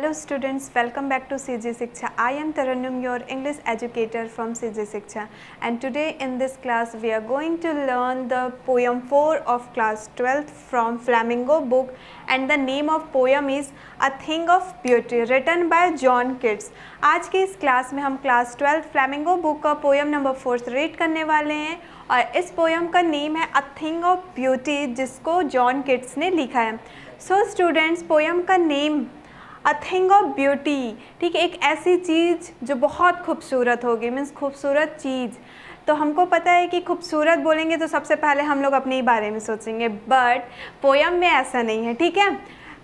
Hello students, welcome back to CG Shiksha. I am Tarannum, your English educator from CG Shiksha, and today in this class we are going to learn the poem 4 of class 12th from Flamingo book, and the name of poem is A Thing of Beauty written by John Keats. आज के इस class में हम class 12 flamingo book का poem number 4 read करने वाले हैं और इस पोएम का नेम है अ थिंग ऑफ ब्यूटी, जिसको जॉन किट्स ने लिखा है. सो स्टूडेंट्स, पोएम का name a thing of beauty, ठीक है, एक ऐसी चीज़ जो बहुत खूबसूरत होगी, मीन्स खूबसूरत चीज़. तो हमको पता है कि खूबसूरत बोलेंगे तो सबसे पहले हम लोग अपने ही बारे में सोचेंगे, बट पोएम में ऐसा नहीं है. ठीक है,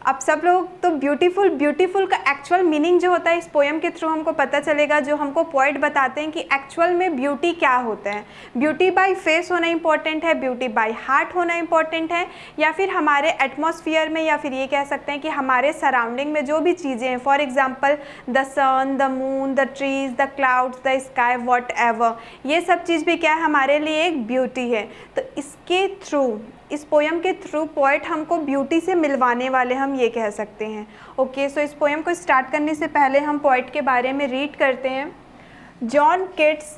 अब सब लोग तो ब्यूटीफुल का एक्चुअल मीनिंग जो होता है इस पोएम के थ्रू हमको पता चलेगा, जो हमको पोएट बताते हैं कि एक्चुअल में ब्यूटी क्या होता है. ब्यूटी बाय फेस होना इम्पॉर्टेंट है, ब्यूटी बाय हार्ट होना इम्पॉर्टेंट है, या फिर हमारे एटमॉस्फेयर में, या फिर ये कह सकते हैं कि हमारे सराउंडिंग में जो भी चीज़ें हैं, for example the sun, the moon, the trees, the clouds, the sky, whatever, ये सब चीज़ भी क्या है, हमारे लिए एक ब्यूटी है. तो इसके थ्रू, इस पोएम के थ्रू पोएट हमको ब्यूटी से मिलवाने वाले, हम ये कह सकते हैं. ओके, सो इस पोएम को स्टार्ट करने से पहले हम पोएट के बारे में रीड करते हैं. John kits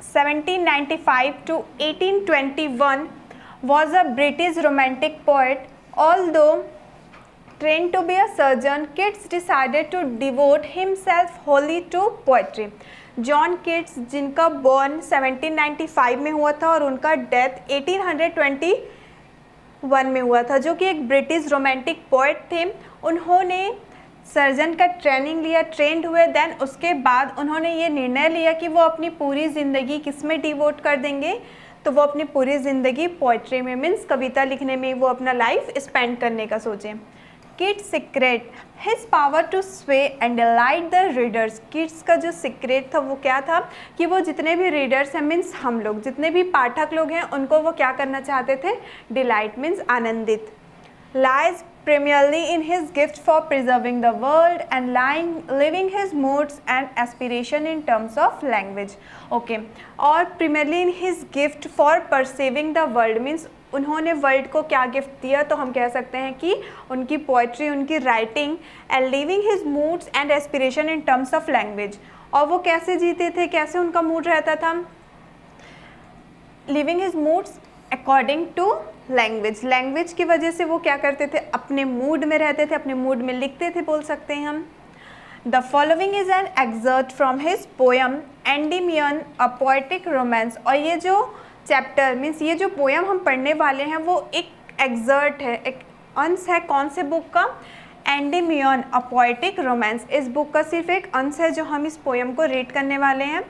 1795 to 1821 was a British romantic poet. Although trained to be a surgeon, Keats decided to devote himself wholly to poetry. John Keats, जिनका बॉर्न 1795 में हुआ था और उनका डेथ 1821 में हुआ था, जो कि एक ब्रिटिश रोमांटिक पोएट थे. उन्होंने सर्जन का ट्रेनिंग लिया, ट्रेंड हुए, देन उसके बाद उन्होंने ये निर्णय लिया कि वो अपनी पूरी ज़िंदगी किस में डिवोट कर देंगे. तो वो अपनी पूरी ज़िंदगी पोइट्री में, मीन्स कविता लिखने में वो अपना लाइफ स्पेंड करने का सोचें. Keats secret, his power to sway and delight the readers. Keats का जो सीक्रेट था वो क्या था कि वो जितने भी रीडर्स हैं, मीन्स हम लोग, जितने भी पाठक लोग हैं, उनको वो क्या करना चाहते थे, डिलाइट मीन्स आनंदित. Lies primarily in his gift for preserving the world and living his moods and aspiration in terms of language. Okay, और primarily in his gift for perceiving the world means उन्होंने world को क्या gift दिया, तो हम कह सकते हैं कि उनकी पोइट्री, उनकी writing, and living his moods and aspiration in terms of language. और वो कैसे जीते थे, कैसे उनका मूड रहता था, living his moods according to language. Language की वजह से वो क्या करते थे, अपने मूड में रहते थे, अपने मूड में लिखते थे, बोल सकते हैं हम. The following is an exert from his poem Endymion a poetic romance. और ये जो चैप्टर मीन्स ये जो पोएम हम पढ़ने वाले हैं वो एक एक्सर्ट है, एक अंश है. कौन से बुक का, एंडीमियन अ पोएटिक रोमांस. इस बुक का सिर्फ एक अंश है जो हम इस पोएम को रीड करने वाले हैं.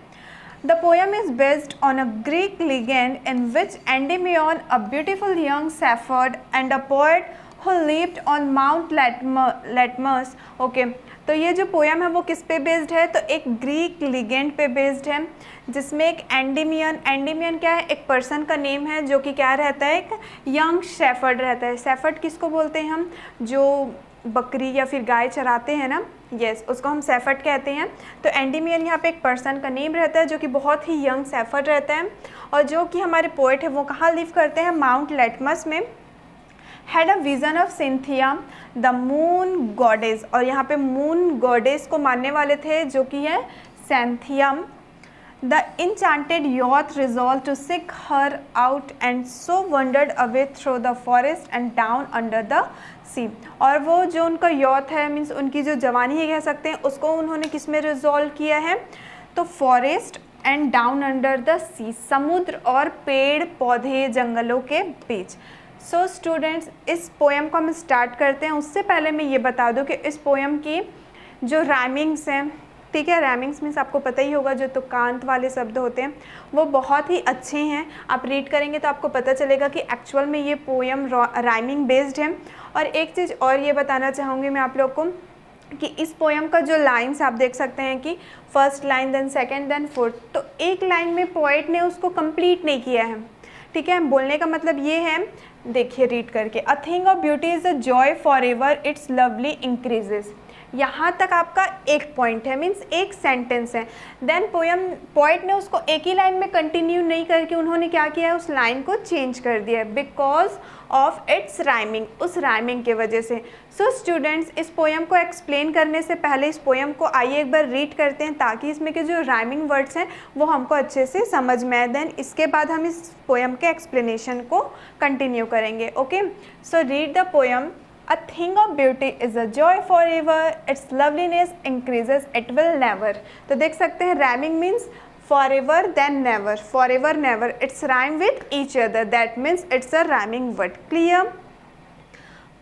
The poem is based on a Greek legend in which Endymion, a beautiful young shepherd and a poet who lived on Mount Latmus. Okay, तो ये जो पोएम है वो किस पे बेस्ड है, तो एक ग्रीक लीजेंड पे बेस्ड है, जिसमें एक एंडीमियन क्या है, एक पर्सन का नेम है जो कि क्या रहता है, एक यंग शेफर्ड रहता है. शेफर्ड किसको बोलते हैं हम, जो बकरी या फिर गाय चराते हैं ना, यस, उसको हम शेफर्ड कहते हैं. तो एंडीमियन यहाँ पे एक पर्सन का नेम रहता है जो कि बहुत ही यंग शेफर्ड रहता है, और जो कि हमारे पोएट है वो कहाँ लिव करते हैं, माउंट लेटमस में. Had a vision of Cynthia the moon goddess. और यहाँ पे मून गॉडेस को मानने वाले थे जो कि है Cynthia. The enchanted youth resolved to seek her out and so wandered away through the forest and down under the sea. और वो जो उनका youth है, मीन्स उनकी जो जवानी है कह सकते हैं, उसको उन्होंने किस में रिजॉल्व किया है, तो forest and down under the sea, समुद्र और पेड़ पौधे जंगलों के बीच. सो स्टूडेंट्स, इस पोएम को हम स्टार्ट करते हैं. उससे पहले मैं ये बता दूँ कि इस पोएम की जो राइमिंग्स हैं, ठीक है, राइमिंग्स मीन्स आपको पता ही होगा, जो तुकांत वाले शब्द होते हैं वो बहुत ही अच्छे हैं. आप रीड करेंगे तो आपको पता चलेगा कि एक्चुअल में ये पोएम राइमिंग बेस्ड है. और एक चीज़ और ये बताना चाहूँगी मैं आप लोग को कि इस पोएम का जो लाइन्स आप देख सकते हैं कि first line, then second, then fourth, तो एक लाइन में पोएट ने उसको कंप्लीट नहीं किया है. ठीक है, बोलने का मतलब ये है, देखिए रीड करके, a thing of beauty is a joy for ever its lovely increases. यहाँ तक आपका एक पॉइंट है, मीन्स एक सेंटेंस है। देन पोएट ने उसको एक ही लाइन में कंटिन्यू नहीं करके उन्होंने क्या किया है, उस लाइन को चेंज कर दिया है बिकॉज ऑफ इट्स राइमिंग, उस राइमिंग के वजह से। सो स्टूडेंट्स, इस पोएम को एक्सप्लेन करने से पहले इस पोएम को आइए एक बार रीड करते हैं ताकि इसमें के जो राइमिंग वर्ड्स हैं वो हमको अच्छे से समझ में आए। देन इसके बाद हम इस पोएम के एक्सप्लेनेशन को कंटिन्यू करेंगे। Okay, so read the poem. A thing of beauty is a joy forever, its loveliness increases, it will never। तो देख सकते हैं rhyming means forever then never, forever never, it's rhyme with each other, that means it's a rhyming word, clear?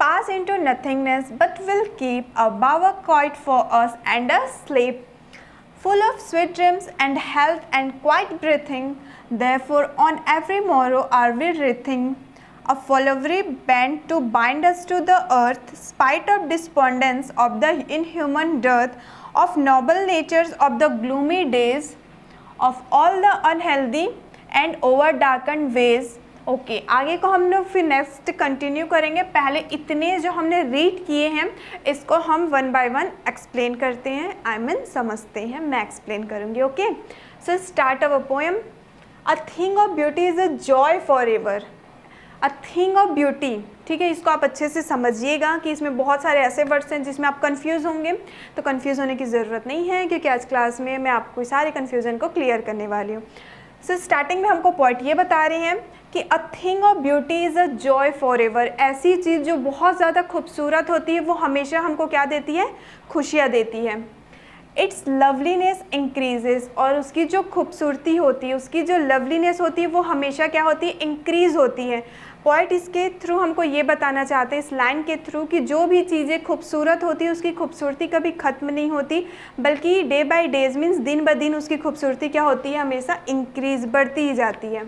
Pass into nothingness but will keep a bower quiet for us and a sleep full of sweet dreams and health and quiet breathing, therefore on every morrow are we wreathing a flowery band to bind us to the earth, spite of despondence of the inhuman dearth of noble natures of the gloomy days of all the unhealthy and over darkened ways। Okay, आगे को हम लोग फिर next continue करेंगे। पहले इतने जो हमने रीड किए हैं इसको हम वन बाय वन एक्सप्लेन करते हैं, आई मीन समझते हैं। मैं एक्सप्लेन करूँगी। Okay, so start our poem. A thing of beauty is a joy for ever. A thing of beauty, ठीक है, इसको आप अच्छे से समझिएगा कि इसमें बहुत सारे ऐसे वर्ड्स हैं जिसमें आप कंफ्यूज होंगे, तो कंफ्यूज होने की ज़रूरत नहीं है क्योंकि आज क्लास में मैं आपको सारे कंफ्यूजन को क्लियर करने वाली हूँ। सो स्टार्टिंग में हमको पॉइंट ये बता रहे हैं कि a thing of beauty is a joy for ever. ऐसी चीज़ जो बहुत ज़्यादा खूबसूरत होती है वो हमेशा हमको क्या देती है, खुशियाँ देती है। इट्स लवलीनेस इंक्रीजेस, और उसकी जो खूबसूरती होती है, उसकी जो लवलीनेस होती है वो हमेशा क्या होती है, इंक्रीज़ होती है। पॉइंट इसके थ्रू हमको ये बताना चाहते हैं, इस लाइन के थ्रू, कि जो भी चीज़ें खूबसूरत होती है उसकी खूबसूरती कभी ख़त्म नहीं होती, बल्कि डे बाय डेज मीन्स दिन ब दिन उसकी खूबसूरती क्या होती है, हमेशा इंक्रीज़, बढ़ती ही जाती है।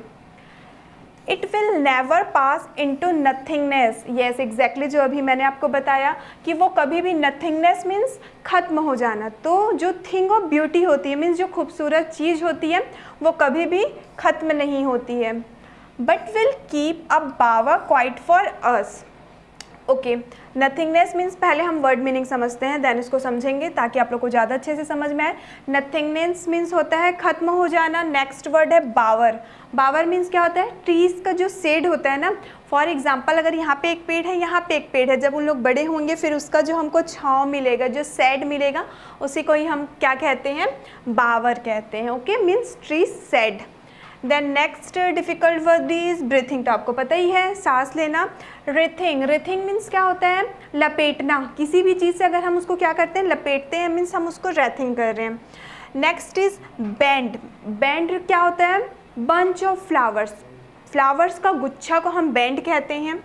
It will never pass into nothingness. Yes, exactly जो अभी मैंने आपको बताया कि वो कभी भी, नथिंगनेस मीन्स ख़त्म हो जाना। तो जो थिंग ऑफ ब्यूटी होती है मीन्स जो खूबसूरत चीज़ होती है वो कभी भी ख़त्म नहीं होती है। But will keep a bower quiet for us. Okay, nothingness means पहले हम वर्ड मीनिंग समझते हैं, देन इसको समझेंगे ताकि आप लोग को ज़्यादा अच्छे से समझ में आए। नथिंगनेस मीन्स होता है ख़त्म हो जाना। नेक्स्ट वर्ड है बावर। बावर मीन्स क्या होता है, ट्रीज़ का जो शेड होता है ना। फॉर एग्जाम्पल, अगर यहाँ पे एक पेड़ है, यहाँ पे एक पेड़ है, जब उन लोग बड़े होंगे फिर उसका जो हमको छाँव मिलेगा, जो शेड मिलेगा, उसी को ही हम क्या कहते हैं, बावर कहते हैं। Okay, means tree shade. Then next difficult word is breathing, तो आपको पता ही है, सांस लेना। रिथिंग, रिथिंग मीन्स क्या होता है, लपेटना। किसी भी चीज़ से अगर हम उसको क्या करते हैं, लपेटते हैं, मीन्स हम उसको रेथिंग कर रहे हैं। Next is band. बैंड क्या होता है, बंच ऑफ फ्लावर्स। फ्लावर्स का गुच्छा को हम बैंड कहते हैं।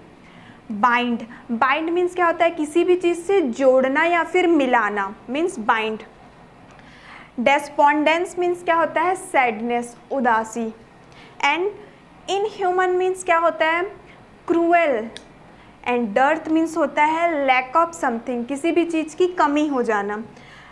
बाइंड, बाइंड मीन्स क्या होता है, किसी भी चीज़ से जोड़ना या फिर मिलाना, मीन्स बाइंड। डेस्पोंडेंस मीन्स क्या होता है, सैडनेस, उदासी। एंड इनह्यूमन मीन्स क्या होता है, क्रूएल। एंड डर्थ मीन्स होता है लैक ऑफ समथिंग, किसी भी चीज़ की कमी हो जाना।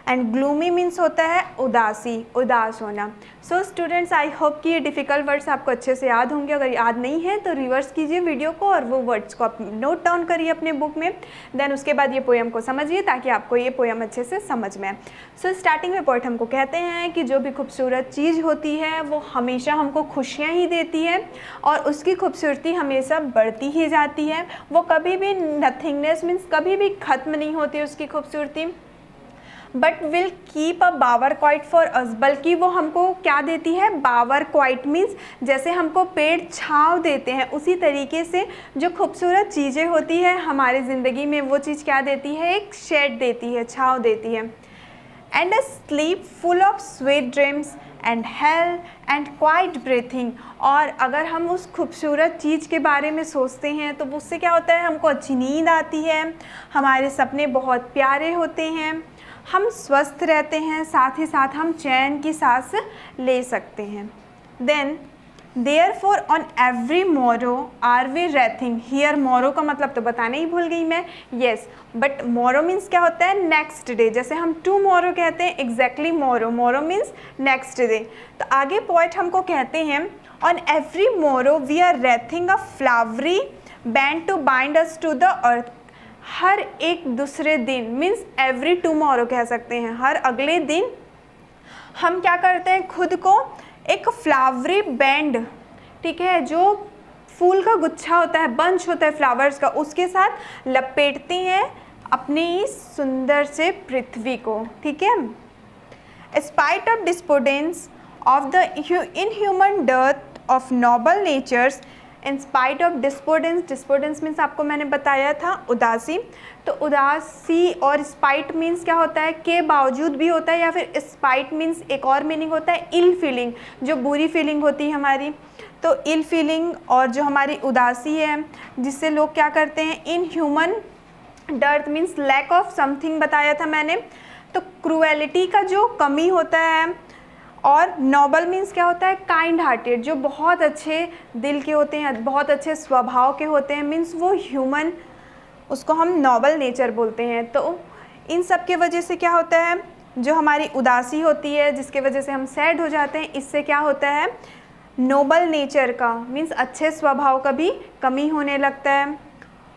एंड ग्लूमी मीन्स होता है उदासी, उदास होना। सो स्टूडेंट्स, आई होप कि ये डिफ़िकल्ट वर्ड्स आपको अच्छे से याद होंगे। अगर याद नहीं है तो रिवर्स कीजिए वीडियो को और वो वर्ड्स को आप नोट डाउन करिए अपने बुक में। देन उसके बाद ये पोएम को समझिए ताकि आपको ये पोएम अच्छे से समझ में आए। सो स्टार्टिंग में पॉइंट हमको कहते हैं कि जो भी खूबसूरत चीज़ होती है वो हमेशा हमको खुशियाँ ही देती है और उसकी खूबसूरती हमेशा बढ़ती ही जाती है। वो कभी भी नथिंगनेस मीन्स कभी भी ख़त्म नहीं होती उसकी खूबसूरती। But will keep a bower quiet for us, बल्कि वो हमको क्या देती है, बावर क्वाइट मीन्स जैसे हमको पेड़ छाँव देते हैं, उसी तरीके से जो खूबसूरत चीज़ें होती है हमारी ज़िंदगी में वो चीज़ क्या देती है, एक शेड देती है, छाँव देती है। And a slip full of sweet dreams and health and quite breathing. और अगर हम उस खूबसूरत चीज़ के बारे में सोचते हैं तो उससे क्या होता है, हमको अच्छी नींद आती है, हमारे सपने बहुत प्यारे होते हैं, हम स्वस्थ रहते हैं, साथ ही साथ हम चैन की सांस ले सकते हैं। Then therefore on every morrow are we wreathing. Here morrow का मतलब तो बताने ही भूल गई मैं, येस, बट मोरो मीन्स क्या होता है, नेक्स्ट डे। जैसे हम टुमारो कहते हैं, एग्जैक्टली मोरो, मोरो मीन्स नेक्स्ट डे। तो आगे पॉइंट हमको कहते हैं, on every morrow we are wreathing a flowery band to bind us to the earth. हर एक दूसरे दिन मीन्स एवरी टुमारो कह सकते हैं, हर अगले दिन हम क्या करते हैं, खुद को एक फ्लावरी बैंड, ठीक है, जो फूल का गुच्छा होता है, बंच होता है फ्लावर्स का, उसके साथ लपेटते हैं अपनी इस सुंदर से पृथ्वी को, ठीक है। Spite of despondence of the inhuman dearth of noble natures, in spite of despondence, despondence means आपको मैंने बताया था उदासी, तो उदासी और स्पाइट मीन्स क्या होता है, के बावजूद भी होता है, या फिर स्पाइट मीन्स एक और मीनिंग होता है इल फीलिंग, जो बुरी फीलिंग होती है हमारी, तो इल फीलिंग और जो हमारी उदासी है जिससे लोग क्या करते हैं, in human dearth means lack of something बताया था मैंने, तो क्रूएलिटी का जो कमी होता है, और नोबल मीन्स क्या होता है, काइंड हार्टेड, जो बहुत अच्छे दिल के होते हैं, बहुत अच्छे स्वभाव के होते हैं, मीन्स वो ह्यूमन, उसको हम नोबल नेचर बोलते हैं। तो इन सब के वजह से क्या होता है, जो हमारी उदासी होती है जिसके वजह से हम सैड हो जाते हैं, इससे क्या होता है, नोबल नेचर का मीन्स अच्छे स्वभाव का भी कमी होने लगता है।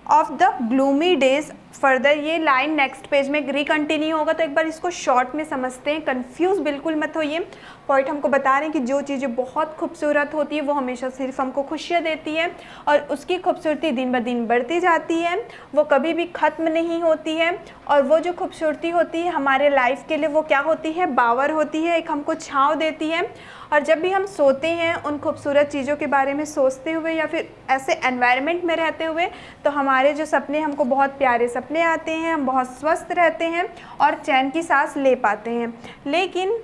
Of the gloomy days, further ये लाइन नेक्स्ट पेज में रिकंटिन्यू होगा, तो एक बार इसको शॉर्ट में समझते हैं, कंफ्यूज बिल्कुल मत होइए। पॉइंट हमको बता रहे हैं कि जो चीज़ें बहुत खूबसूरत होती है वो हमेशा सिर्फ हमको खुशियाँ देती है, और उसकी खूबसूरती दिन ब दिन बढ़ती जाती है, वो कभी भी ख़त्म नहीं होती है, और वो जो खूबसूरती होती है हमारे लाइफ के लिए वो क्या होती है, बावर होती है, एक हमको छाँव देती है। और जब भी हम सोते हैं उन खूबसूरत चीज़ों के बारे में सोचते हुए या फिर ऐसे एनवायरनमेंट में रहते हुए, तो हमारे जो सपने, हमको बहुत प्यारे सपने आते हैं, हम बहुत स्वस्थ रहते हैं और चैन की सांस ले पाते हैं। लेकिन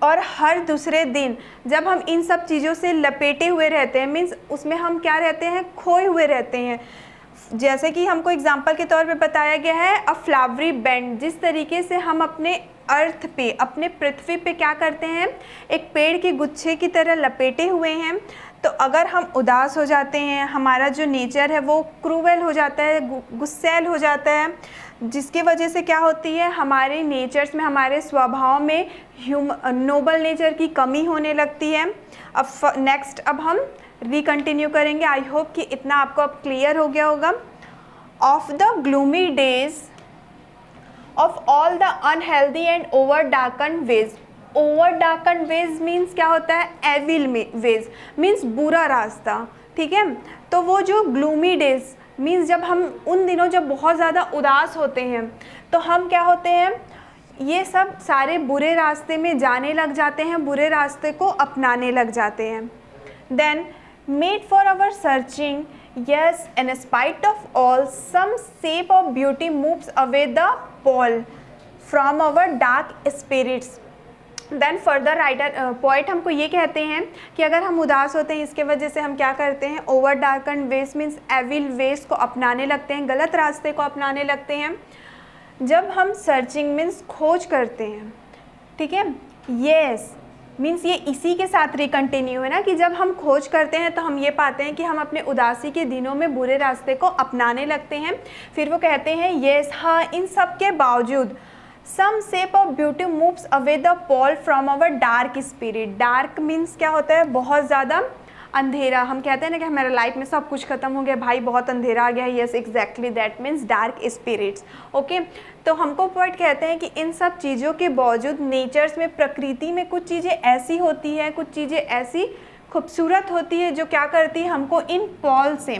और हर दूसरे दिन जब हम इन सब चीज़ों से लपेटे हुए रहते हैं, मीन्स उसमें हम क्या रहते हैं, खोए हुए रहते हैं। जैसे कि हमको एग्जाम्पल के तौर पे बताया गया है अ फ्लावरी बैंड, जिस तरीके से हम अपने अर्थ पे, अपने पृथ्वी पे क्या करते हैं, एक पेड़ के गुच्छे की तरह लपेटे हुए हैं। तो अगर हम उदास हो जाते हैं, हमारा जो नेचर है वो क्रूवल हो जाता है, गुस्सैल हो जाता है, जिसकी वजह से क्या होती है, हमारे नेचर्स में, हमारे स्वभाव में नोबल नेचर की कमी होने लगती है। अब नेक्स्ट अब हम रिकंटिन्यू करेंगे। आई होप कि इतना आपको अब क्लियर हो गया होगा। Of the gloomy days of all the unhealthy and over darkened ways, over darkened ways means क्या होता है, एविल वेज मीन्स बुरा रास्ता, ठीक है। तो वो जो ग्लूमी डेज मीन्स जब हम उन दिनों जब बहुत ज़्यादा उदास होते हैं, तो हम क्या होते हैं, ये सब सारे बुरे रास्ते में जाने लग जाते हैं, बुरे रास्ते को अपनाने लग जाते हैं। Then made for our searching, yes, in spite of all, some shape of beauty moves away the pall from our dark spirits. Then further writer poet हमको ये कहते हैं कि अगर हम उदास होते हैं, इसके वजह से हम क्या करते हैं, over darkened ways means evil ways को अपनाने लगते हैं, गलत रास्ते को अपनाने लगते हैं। जब हम सर्चिंग मीन्स खोज करते हैं, ठीक है, yes मीन्स ये इसी के साथ रिकंटिन्यू है ना, कि जब हम खोज करते हैं तो हम ये पाते हैं कि हम अपने उदासी के दिनों में बुरे रास्ते को अपनाने लगते हैं। फिर वो कहते हैं येस, हाँ, इन सब के बावजूद some shape of beauty moves away the pall from our dark spirit. Dark means क्या होता है, बहुत ज़्यादा अंधेरा। हम कहते हैं ना कि हमारे लाइफ में सब कुछ खत्म हो गया भाई, बहुत अंधेरा आ गया। Yes, exactly that means dark spirits. Okay, तो हमको पोएट कहते हैं कि इन सब चीज़ों के बावजूद नेचर्स में, प्रकृति में कुछ चीज़ें ऐसी होती हैं, कुछ चीज़ें ऐसी खूबसूरत होती है जो क्या करती है, हमको इन पॉल से,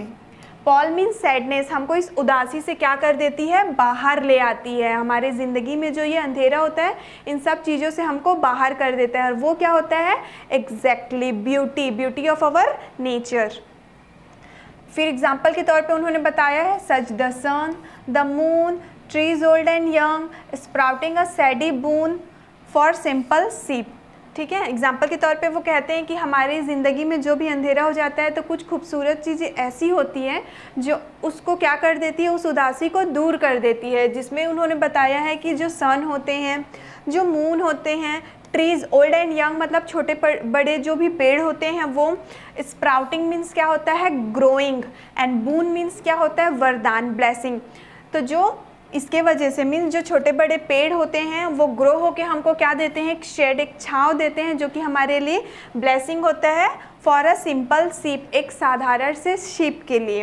पॉल मीन्स सैडनेस, हमको इस उदासी से क्या कर देती है, बाहर ले आती है। हमारे ज़िंदगी में जो ये अंधेरा होता है, इन सब चीज़ों से हमको बाहर कर देता है, और वो क्या होता है, exactly beauty, beauty of our nature. फिर एग्जाम्पल के तौर पे उन्होंने बताया है such the sun, the moon, trees old and young, sprouting a shady boon for simple sheep. ठीक है, एग्जाम्पल के तौर पे वो कहते हैं कि हमारी ज़िंदगी में जो भी अंधेरा हो जाता है, तो कुछ खूबसूरत चीज़ें ऐसी होती हैं जो उसको क्या कर देती है, उस उदासी को दूर कर देती है। जिसमें उन्होंने बताया है कि जो सन होते हैं, जो मून होते हैं, ट्रीज़ ओल्ड एंड यंग मतलब छोटे बड़े जो भी पेड़ होते हैं वो, स्प्राउटिंग मीन्स क्या होता है, ग्रोइंग, एंड बून मीन्स क्या होता है, वरदान, ब्लेसिंग। तो जो इसके वजह से मीन्स जो छोटे बड़े पेड़ होते हैं वो ग्रो होके हमको क्या देते हैं, एक शेड, एक छाँव देते हैं, जो कि हमारे लिए ब्लेसिंग होता है फॉर अ सिंपल शीप, एक साधारण से शीप के लिए।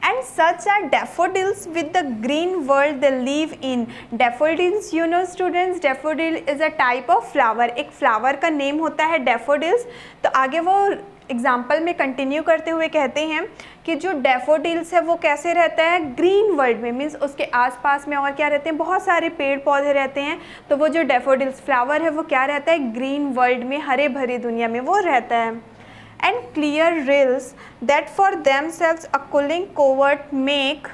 and such are daffodils with the green world they live in. Daffodils, you know students, daffodil is a type of flower. एक flower का name होता है daffodils. तो आगे वो एग्जाम्पल में कंटिन्यू करते हुए कहते हैं कि जो डैफोडिल्स है वो कैसे रहता है, ग्रीन वर्ल्ड में, मीन्स उसके आसपास में और क्या रहते हैं, बहुत सारे पेड़ पौधे रहते हैं. तो वो जो डैफोडिल्स फ्लावर है वो क्या रहता है, ग्रीन वर्ल्ड में, हरे भरी दुनिया में वो रहता है. And clear reels that for themselves a cooling covert make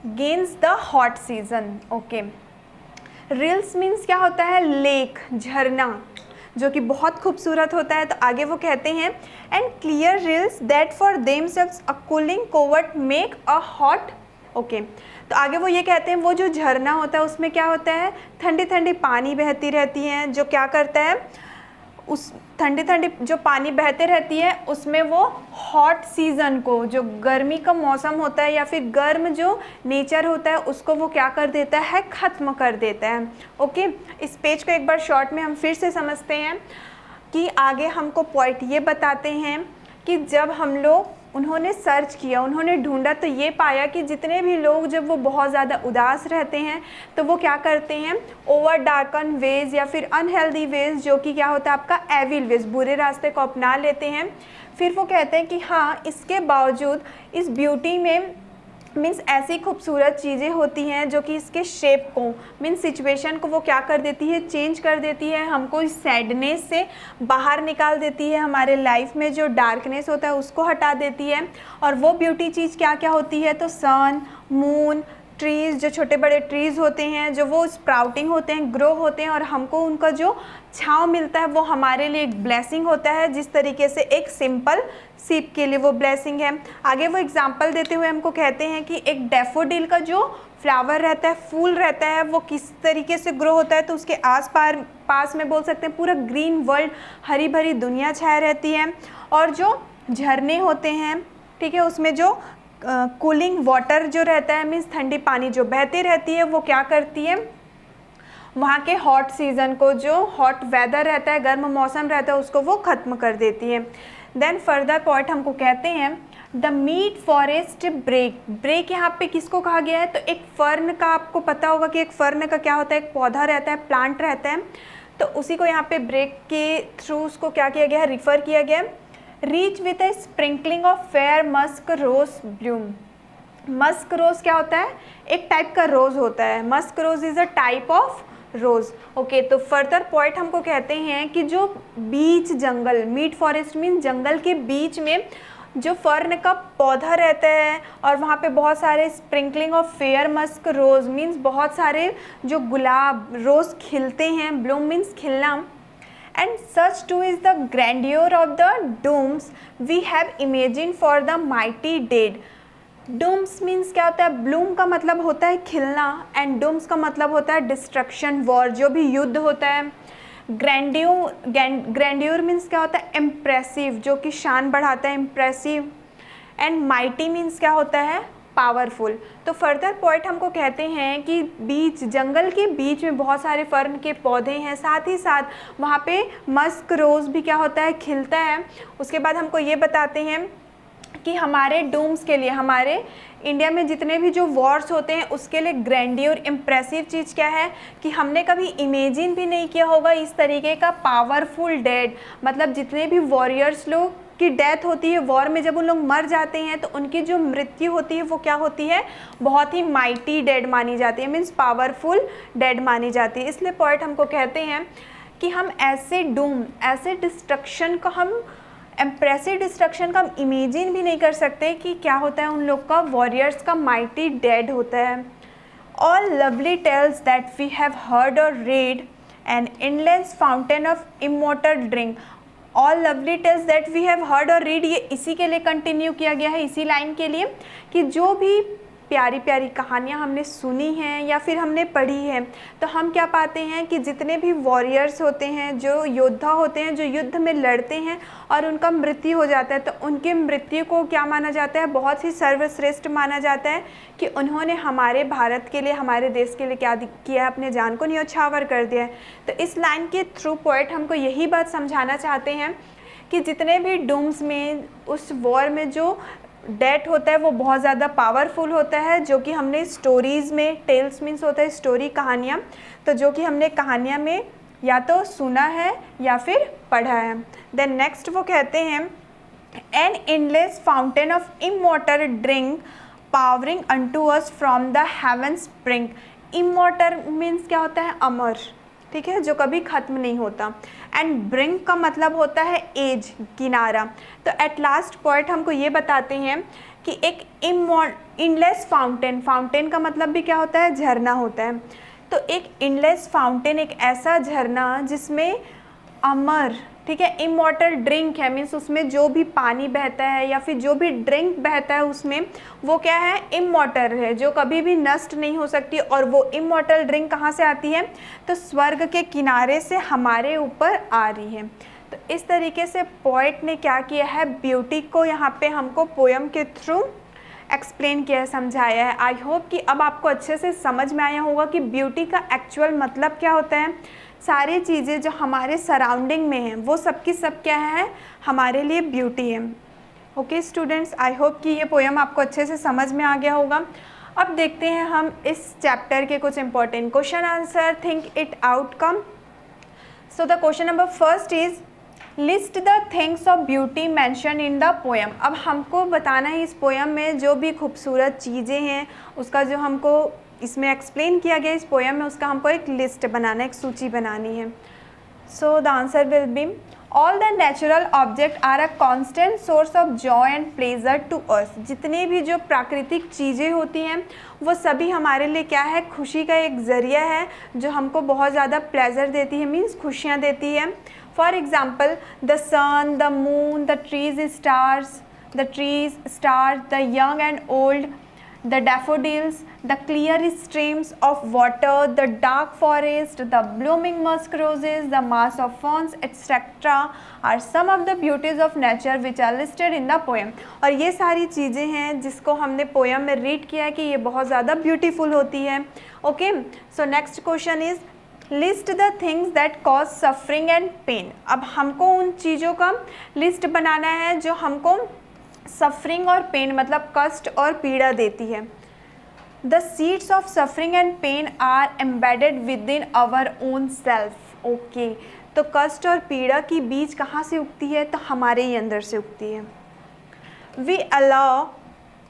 gains the hot season. Okay, reels means क्या होता है, लेक, झरना, जो कि बहुत खूबसूरत होता है. तो आगे वो कहते हैं and clear reels that for themselves a cooling covert make a hot. Okay, तो आगे वो ये कहते हैं वो जो झरना होता है उसमें क्या होता है, ठंडी ठंडी पानी बहती रहती है, जो क्या करता है, उस ठंडी ठंडी जो पानी बहते रहती है उसमें वो हॉट सीज़न को, जो गर्मी का मौसम होता है या फिर गर्म जो नेचर होता है उसको वो क्या कर देता है, ख़त्म कर देता है. ओके, इस पेज को एक बार शॉर्ट में हम फिर से समझते हैं कि आगे हमको पॉइंट ये बताते हैं कि जब हम लोग, उन्होंने सर्च किया, उन्होंने ढूंढा तो ये पाया कि जितने भी लोग जब वो बहुत ज़्यादा उदास रहते हैं तो वो क्या करते हैं, ओवर डार्कन वेज या फिर अनहेल्दी वेज, जो कि क्या होता है आपका एविल वेज, बुरे रास्ते को अपना लेते हैं. फिर वो कहते हैं कि हाँ, इसके बावजूद इस ब्यूटी में मीन्स ऐसी खूबसूरत चीज़ें होती हैं जो कि इसके शेप को, मीन्स सिचुएशन को वो क्या कर देती है, चेंज कर देती है, हमको इस सैडनेस से बाहर निकाल देती है, हमारे लाइफ में जो डार्कनेस होता है उसको हटा देती है. और वो ब्यूटी चीज़ क्या क्या होती है, तो सन, मून, ट्रीज़, जो छोटे बड़े ट्रीज़ होते हैं, जो वो स्प्राउटिंग होते हैं, ग्रो होते हैं और हमको उनका जो छाँव मिलता है वो हमारे लिए एक ब्लेसिंग होता है, जिस तरीके से एक सिंपल सीप के लिए वो ब्लेसिंग है. आगे वो एग्जांपल देते हुए हमको कहते हैं कि एक डैफोडिल का जो फ्लावर रहता है, फूल रहता है, वो किस तरीके से ग्रो होता है. तो उसके पास में बोल सकते हैं पूरा ग्रीन वर्ल्ड, हरी भरी दुनिया छाया रहती है. और जो झरने होते हैं, ठीक है, उसमें जो कूलिंग वाटर जो रहता है, मीन्स ठंडी पानी जो बहती रहती है, वो क्या करती है, वहाँ के हॉट सीज़न को, जो हॉट वेदर रहता है, गर्म मौसम रहता है, उसको वो ख़त्म कर देती है. देन फर्दर पॉइंट हमको कहते हैं the mid forest brake. Brake यहाँ पे किसको कहा गया है, तो एक फर्न का, आपको पता होगा कि एक फर्न का क्या होता है, एक पौधा रहता है, प्लांट रहता है. तो उसी को यहाँ पे ब्रेक के थ्रू उसको क्या किया गया है, रिफ़र किया गया है. Rich with a sprinkling of fair musk rose bloom. Musk rose क्या होता है, एक टाइप का रोज़ होता है. Musk rose is a type of rose. Okay, तो फर्दर पॉइंट हमको कहते हैं कि जो बीच जंगल, मीट फॉरेस्ट मीन जंगल के बीच में जो फर्न का पौधा रहता है और वहाँ पे बहुत सारे sprinkling of fair musk rose means बहुत सारे जो गुलाब रोज़ खिलते हैं, ब्लूम मीन्स खिलना. And such too is the grandeur of the dooms we have imagined for the mighty dead. Dooms means क्या होता है, bloom का मतलब होता है खिलना and dooms का मतलब होता है destruction, war, जो भी युद्ध होता है. grandeur means क्या होता है, impressive, जो कि शान बढ़ाता है, impressive. and mighty means क्या होता है, पावरफुल. तो फर्दर पॉइंट हमको कहते हैं कि बीच, जंगल के बीच में बहुत सारे फर्न के पौधे हैं, साथ ही साथ वहाँ पे मस्क रोज़ भी क्या होता है, खिलता है. उसके बाद हमको ये बताते हैं कि हमारे डूम्स के लिए, हमारे इंडिया में जितने भी जो वॉर्स होते हैं उसके लिए ग्रैंडियर इम्प्रेसिव चीज़ क्या है कि हमने कभी इमेजिन भी नहीं किया होगा इस तरीके का पावरफुल डेड. मतलब जितने भी वॉरियर्स लोग की डेथ होती है वॉर में, जब उन लोग मर जाते हैं तो उनकी जो मृत्यु होती है वो क्या होती है, बहुत ही माइटी डेड मानी जाती है, मीन्स पावरफुल डेड मानी जाती है. इसलिए पॉइंट हमको कहते हैं कि हम ऐसे डूम, ऐसे डिस्ट्रक्शन का, हम इम्प्रेसिव डिस्ट्रक्शन का हम इमेजिन भी नहीं कर सकते कि क्या होता है उन लोग का, वॉरियर्स का माइटी डेड होता है. All lovely tales that we have heard or read an endless fountain of immortal drink. All lovely tales that we have heard or read, ये इसी के लिए कंटिन्यू किया गया है, इसी लाइन के लिए कि जो भी प्यारी प्यारी कहानियाँ हमने सुनी हैं या फिर हमने पढ़ी है, तो हम क्या पाते हैं कि जितने भी वॉरियर्स होते हैं, जो योद्धा होते हैं, जो युद्ध में लड़ते हैं और उनका मृत्यु हो जाता है, तो उनके मृत्यु को क्या माना जाता है, बहुत ही सर्वश्रेष्ठ माना जाता है कि उन्होंने हमारे भारत के लिए, हमारे देश के लिए क्या किया है, अपने जान को न्यौछावर कर दिया है. तो इस लाइन के थ्रू पोएट हमको यही बात समझाना चाहते हैं कि जितने भी डूम्स में, उस वॉर में जो डेट होता है वो बहुत ज़्यादा पावरफुल होता है, जो कि हमने स्टोरीज़ में, टेल्स मीन्स होता है स्टोरी, कहानियाँ, तो जो कि हमने कहानियाँ में या तो सुना है या फिर पढ़ा है। देन नेक्स्ट वो कहते हैं an endless fountain of immortal drink pouring unto us from the heaven spring. Immortal means क्या होता है? अमर, ठीक है, जो कभी ख़त्म नहीं होता। एंड ब्रिंक का मतलब होता है एज, किनारा। तो एट लास्ट पॉइंट हमको ये बताते हैं कि एक इनलेस फाउंटेन, फाउंटेन का मतलब भी क्या होता है? झरना होता है। तो एक इनलेस फाउंटेन, एक ऐसा झरना जिसमें अमर, ठीक है, इमॉर्टल ड्रिंक है, मीन्स उसमें जो भी पानी बहता है या फिर जो भी ड्रिंक बहता है उसमें वो क्या है? इमॉर्टल है, जो कभी भी नष्ट नहीं हो सकती। और वो इमॉर्टल ड्रिंक कहाँ से आती है? तो स्वर्ग के किनारे से हमारे ऊपर आ रही है। तो इस तरीके से पोएट ने क्या किया है? ब्यूटी को यहाँ पे हमको पोयम के थ्रू एक्सप्लेन किया है, समझाया है। आई होप कि अब आपको अच्छे से समझ में आया होगा कि ब्यूटी का एक्चुअल मतलब क्या होता है। सारी चीज़ें जो हमारे सराउंडिंग में हैं वो सब की सब क्या है? हमारे लिए ब्यूटी है। ओके स्टूडेंट्स, आई होप कि ये पोयम आपको अच्छे से समझ में आ गया होगा। अब देखते हैं हम इस चैप्टर के कुछ important question answer, think it outcome. So the question number first is list the things of beauty mention in the poem. अब हमको बताना है इस पोएम में जो भी खूबसूरत चीज़ें हैं उसका जो हमको इसमें एक्सप्लेन किया गया इस पोएम में, उसका हमको एक लिस्ट बनाना है, एक सूची बनानी है। So the answer will be all the natural object are a constant source of joy and pleasure to us. जितने भी जो प्राकृतिक चीज़ें होती हैं वो सभी हमारे लिए क्या है? खुशी का एक ज़रिया है, जो हमको बहुत ज़्यादा प्लेजर देती है, मीन्स खुशियाँ देती है। For example, the sun, the moon, the trees, stars, the young and old, the daffodils, the clear streams of water, the dark forest, the blooming musk roses, the mass of ferns, etc. are some of the beauties of nature which are listed in the poem. और ये सारी चीज़ें हैं जिसको हमने poem में read किया है कि ये बहुत ज़्यादा ब्यूटीफुल होती है। Okay, so next question is list the things that cause suffering and pain. अब हमको उन चीज़ों का लिस्ट बनाना है जो हमको सफरिंग और पेन मतलब कष्ट और पीड़ा देती है। The seeds of suffering and pain are embedded within our own self. Okay, तो कष्ट और पीड़ा की बीज कहाँ से उगती है? तो हमारे ही अंदर से उगती है। We allow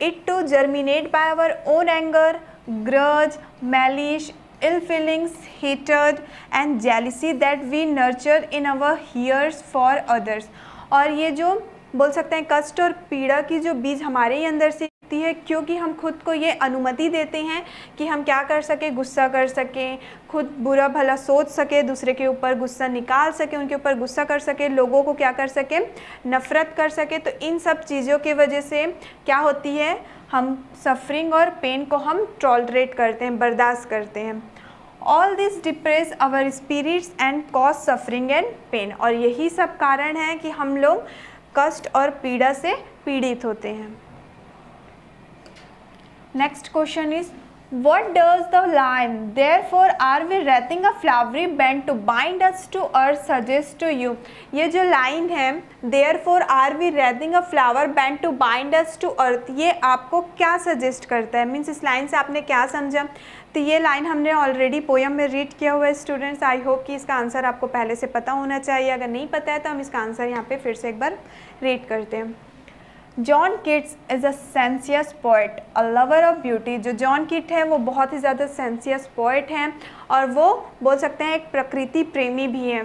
it to germinate by our own anger, grudge, malice, ill feelings, hatred and jealousy that we nurture in our hearts for others। और ये जो बोल सकते हैं कष्ट और पीड़ा की जो बीज हमारे ही अंदर से उगती है, क्योंकि हम खुद को ये अनुमति देते हैं कि हम क्या कर सकें? गुस्सा कर सकें, खुद बुरा भला सोच सके, दूसरे के ऊपर गुस्सा निकाल सके, उनके ऊपर गुस्सा कर सके, लोगों को क्या कर सके? नफ़रत कर सके। तो इन सब चीज़ों की वजह से क्या होती है? हम सफरिंग और पेन को हम टॉलरेट करते हैं, बर्दाश्त करते हैं। All this depress our spirits and cause suffering and pain. और यही सब कारण है कि हम लोग कष्ट और पीड़ा से पीड़ित होते हैं। Next question is What does the line therefore are we wrapping a flowery band to bind us to earth suggest to you? ये जो लाइन है therefore are we wrapping a flower band to bind us to earth, ये आपको क्या suggest करता है? Means इस line से आपने क्या समझा? तो ये लाइन हमने ऑलरेडी पोएम में रीड किया हुआ है स्टूडेंट्स। आई होप कि इसका आंसर आपको पहले से पता होना चाहिए। अगर नहीं पता है तो हम इसका आंसर यहाँ पे फिर से एक बार रीड करते हैं। John Keats is a sensuous poet, a lover of beauty. जो जॉन किट है वो बहुत ही ज़्यादा सेंसियस पोइट हैं और वो बोल सकते हैं एक प्रकृति प्रेमी भी हैं।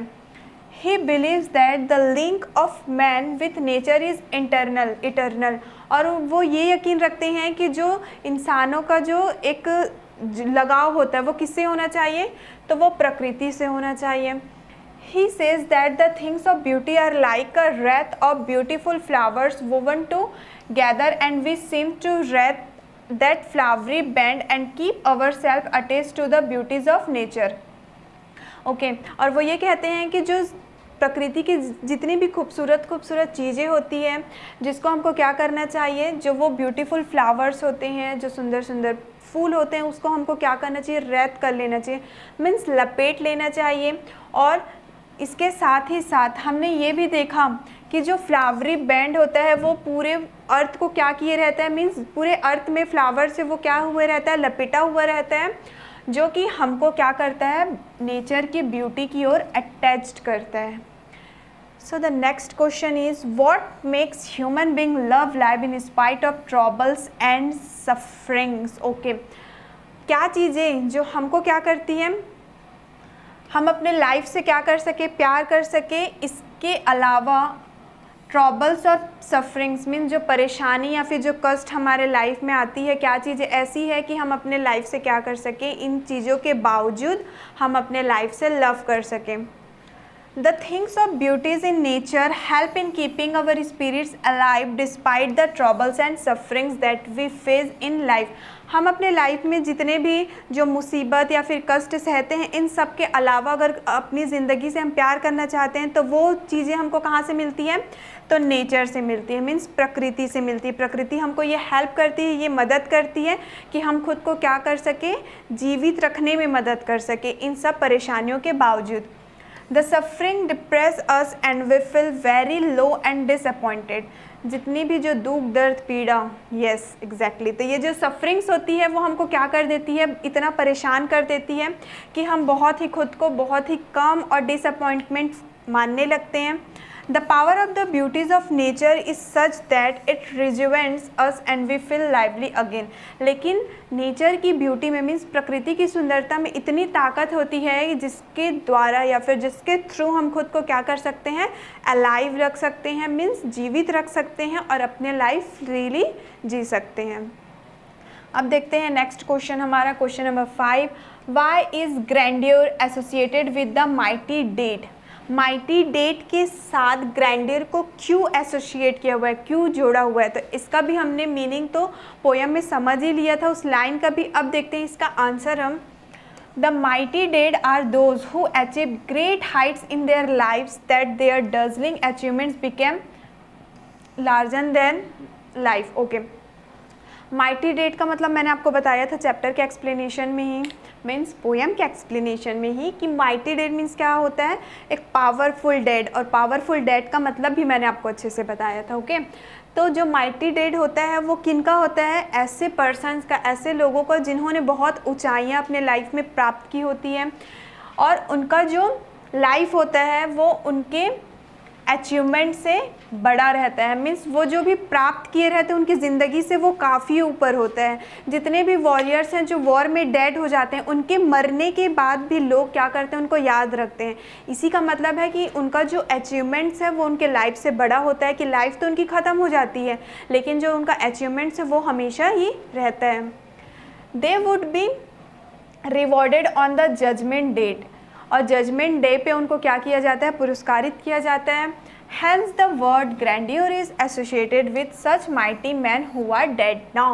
He believes that the link of man with nature is eternal. और वो ये यकीन रखते हैं कि जो इंसानों का जो एक लगाव होता है वो किससे होना चाहिए? तो वो प्रकृति से होना चाहिए। He says that the things of beauty are like a wreath of beautiful flowers woven together, and we seem to wrap that flowery band and keep ourselves attached to the beauties of nature. Okay, और वो ये कहते हैं कि जो प्रकृति की जितनी भी खूबसूरत चीज़ें होती हैं जिसको हमको क्या करना चाहिए? जो वो ब्यूटीफुल फ्लावर्स होते हैं, जो सुंदर सुंदर फूल होते हैं, उसको हमको क्या करना चाहिए? रैप कर लेना चाहिए, मीन्स लपेट लेना चाहिए। और इसके साथ ही साथ हमने ये भी देखा कि जो फ्लावरी बैंड होता है वो पूरे अर्थ को क्या किए रहता है, मीन्स पूरे अर्थ में फ्लावर से वो क्या हुए रहता है, लपेटा हुआ रहता है, जो कि हमको क्या करता है, नेचर की ब्यूटी की ओर अटैच्ड करता है। So the next question is what makes human being love life in spite of troubles and sufferings. Okay, क्या चीज़ें जो हमको क्या करती हैं, हम अपने लाइफ से क्या कर सके, प्यार कर सके, इसके अलावा ट्रबल्स और सफरिंग्स मीन जो परेशानी या फिर जो कष्ट हमारे लाइफ में आती है, क्या चीज़ें ऐसी है कि हम अपने लाइफ से क्या कर सकें, इन चीज़ों के बावजूद हम अपने लाइफ से लव कर सकें। The things of beauties in nature help in keeping our spirits alive despite the troubles and sufferings that we face in life। हम अपने लाइफ में जितने भी जो मुसीबत या फिर कष्ट सहते हैं, इन सब के अलावा अगर अपनी ज़िंदगी से हम प्यार करना चाहते हैं तो वो चीज़ें हमको कहाँ से मिलती हैं, तो नेचर से मिलती है, मीन्स प्रकृति से मिलती है। प्रकृति हमको ये हेल्प करती है, ये मदद करती है कि हम खुद को क्या कर सके, जीवित रखने में मदद कर सके इन सब परेशानियों के बावजूद। The suffering depress us and we feel very low and disappointed। जितनी भी जो दुख दर्द पीड़ा, यस एग्जैक्टली, तो ये जो सफरिंग्स होती है वो हमको क्या कर देती है, इतना परेशान कर देती है कि हम बहुत ही खुद को बहुत ही कम और डिसअपॉइंटमेंट मानने लगते हैं। The power of the beauties of nature is such that it rejuvenates us and we feel lively again। लेकिन नेचर की ब्यूटी में मीन्स प्रकृति की सुंदरता में इतनी ताकत होती है जिसके द्वारा या फिर जिसके थ्रू हम खुद को क्या कर सकते हैं, अलाइव रख सकते हैं, मीन्स जीवित रख सकते हैं और अपने लाइफ फ्रीली जी सकते हैं। अब देखते हैं नेक्स्ट क्वेश्चन हमारा, question number 5, why is grandeur associated with the mighty dead. Mighty dead के साथ ग्रैंडियर को क्यों एसोसिएट किया हुआ है, क्यों जोड़ा हुआ है, तो इसका भी हमने मीनिंग तो पोयम में समझ ही लिया था, उस लाइन का भी। अब देखते हैं इसका आंसर हम। The mighty dead are those who achieve great heights in their lives that their dazzling achievements became larger than life. Okay, mighty dead का मतलब मैंने आपको बताया था चैप्टर के एक्सप्लेनेशन में ही, मीन्स पोएम के एक्सप्लेनेशन में ही, कि माइटी डेड मीन्स क्या होता है, एक पावरफुल डेड, और पावरफुल डेड का मतलब भी मैंने आपको अच्छे से बताया था। ओके, तो जो माइटी डेड होता है वो किन का होता है, ऐसे पर्सन्स का, ऐसे लोगों का जिन्होंने बहुत ऊंचाइयां अपने लाइफ में प्राप्त की होती हैं और उनका जो लाइफ होता है वो उनके अचीवमेंट से बड़ा रहता है, मीन्स वो जो भी प्राप्त किए रहते हैं उनकी ज़िंदगी से वो काफ़ी ऊपर होता है। जितने भी वॉरियर्स हैं जो वॉर में डेड हो जाते हैं, उनके मरने के बाद भी लोग क्या करते हैं, उनको याद रखते हैं। इसी का मतलब है कि उनका जो अचीवमेंट्स है वो उनके लाइफ से बड़ा होता है, कि लाइफ तो उनकी ख़त्म हो जाती है लेकिन जो उनका अचीवमेंट्स है वो हमेशा ही रहता है। They would be rewarded on the judgement day, और जजमेंट डे पे उनको क्या किया जाता है, पुरस्कारित किया जाता है। Hence the word grandeur is associated with such mighty men who are dead now।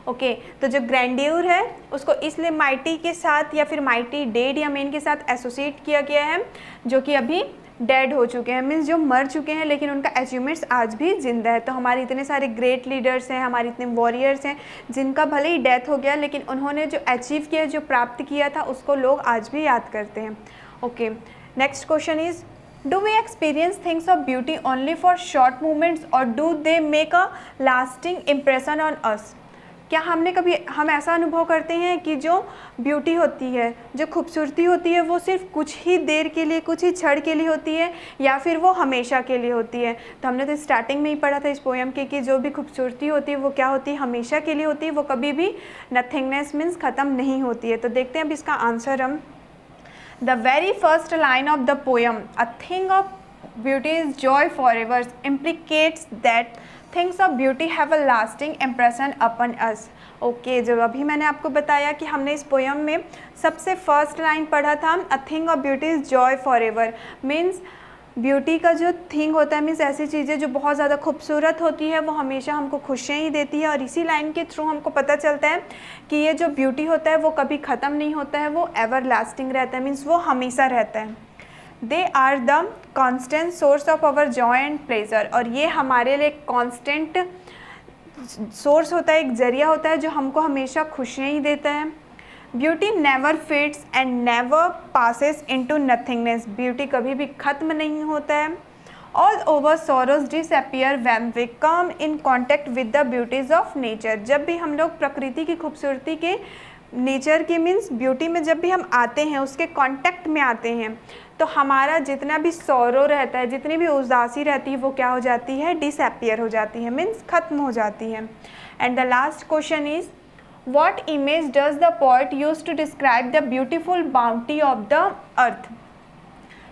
Okay, तो जो ग्रैंड्योर है उसको इसलिए माइटी के साथ या फिर माइटी डेड या मेन के साथ एसोसिएट किया गया है जो कि अभी डेड हो चुके हैं, मीन्स जो मर चुके हैं लेकिन उनका अचीवमेंट्स आज भी जिंदा है। तो हमारे इतने सारे ग्रेट लीडर्स हैं, हमारे इतने वॉरियर्स हैं जिनका भले ही डेथ हो गया लेकिन उन्होंने जो अचीव किया, जो प्राप्त किया था, उसको लोग आज भी याद करते हैं। Okay, next question is, do we experience things of beauty only for short moments or do they make a lasting impression on us. क्या हम ऐसा अनुभव करते हैं कि जो ब्यूटी होती है, जो खूबसूरती होती है, वो सिर्फ कुछ ही देर के लिए, कुछ ही क्षण के लिए होती है या फिर वो हमेशा के लिए होती है। तो हमने तो स्टार्टिंग में ही पढ़ा था इस पोएम के कि जो भी खूबसूरती होती है वो क्या होती है, हमेशा के लिए होती है, वो कभी भी नथिंगनेस मीन्स ख़त्म नहीं होती है। तो देखते हैं अब इसका आंसर हम। The very first line of the poem, "A thing of beauty is joy forever," implicates that things of beauty have a lasting impression upon us। Okay, जो अभी मैंने आपको बताया कि हमने इस पोएम में सबसे फर्स्ट लाइन पढ़ा था, "A thing of beauty is joy forever" means beauty का जो थिंग होता है, मीन्स ऐसी चीज़ें जो बहुत ज़्यादा खूबसूरत होती है वो हमेशा हमको खुशियाँ ही देती है। और इसी लाइन के थ्रू हमको पता चलता है कि ये जो ब्यूटी होता है वो कभी ख़त्म नहीं होता है, वो एवर लास्टिंग रहता है, मीन्स वो हमेशा रहता है। They are the constant source of our joy and pleasure, और ये हमारे लिए कॉन्स्टेंट सोर्स होता है, एक जरिया होता है जो हमको हमेशा खुशियाँ ही देता है। Beauty never fades and never passes into nothingness, beauty कभी भी ख़त्म नहीं होता है all our sorrows disappear when we come in contact with the beauties of nature. जब भी हम लोग प्रकृति की खूबसूरती के, नेचर की मीन्स ब्यूटी में जब भी हम आते हैं, उसके कांटेक्ट में आते हैं, तो हमारा जितना भी सौरो रहता है, जितनी भी उदासी रहती है, वो क्या हो जाती है, डिसअपियर हो जाती है, मीन्स खत्म हो जाती है। And the last question is what image does the poet use to describe the beautiful bounty of the earth.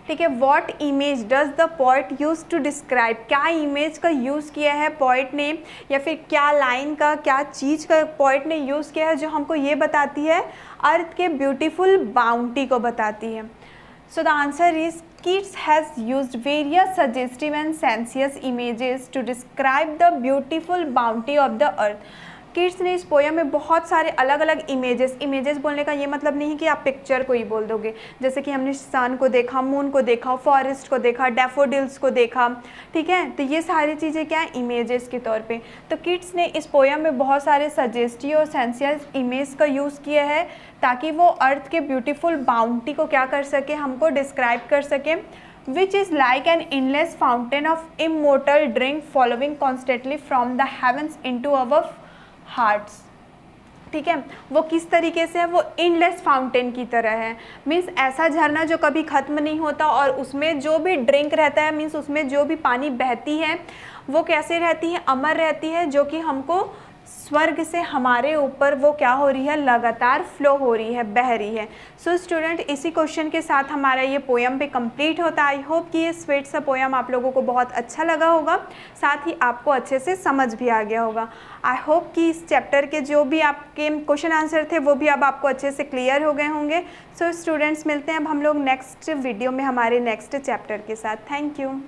ठीक है, what image does the poet use to describe, क्या इमेज का यूज़ किया है पोएट ने, या फिर क्या लाइन का, क्या चीज़ का पोएट ने यूज़ किया है जो हमको ये बताती है अर्थ के ब्यूटीफुल बाउंटी को बताती है। So the answer is Keats has used various suggestive and sensuous images to describe the beautiful bounty of the earth. Keats ने इस पोयम में बहुत सारे अलग अलग इमेजेस बोलने का ये मतलब नहीं है कि आप पिक्चर को ही बोल दोगे, जैसे कि हमने सन को देखा, मून को देखा, फॉरेस्ट को देखा, डैफोडिल्स को देखा, ठीक है, तो ये सारी चीज़ें क्या है, इमेजेस के तौर पे। तो कीट्स ने इस पोयम में बहुत सारे सजेस्टिव और सेंसियस इमेज का यूज़ किया है ताकि वो अर्थ के ब्यूटीफुल बाउंटी को क्या कर सके, हमको डिस्क्राइब कर सके, which is like an endless fountain of immortal drink following constantly from the heavens into our hearts। ठीक है, वो किस तरीके से है, वो इनलेस फाउंटेन की तरह है, मीन्स ऐसा झरना जो कभी ख़त्म नहीं होता और उसमें जो भी ड्रिंक रहता है, मीन्स उसमें जो भी पानी बहती है वो कैसे रहती है, अमर रहती है, जो कि हमको स्वर्ग से हमारे ऊपर वो क्या हो रही है, लगातार फ्लो हो रही है, बह रही है। सो स्टूडेंट, इसी क्वेश्चन के साथ हमारा ये पोयम पे कंप्लीट होता है। आई होप कि ये स्वीट सा पोयम आप लोगों को बहुत अच्छा लगा होगा, साथ ही आपको अच्छे से समझ भी आ गया होगा। आई होप कि इस चैप्टर के जो भी आपके क्वेश्चन आंसर थे वो भी अब आपको अच्छे से क्लियर हो गए होंगे। सो स्टूडेंट्स, मिलते हैं अब हम लोग नेक्स्ट वीडियो में हमारे नेक्स्ट चैप्टर के साथ। Thank you.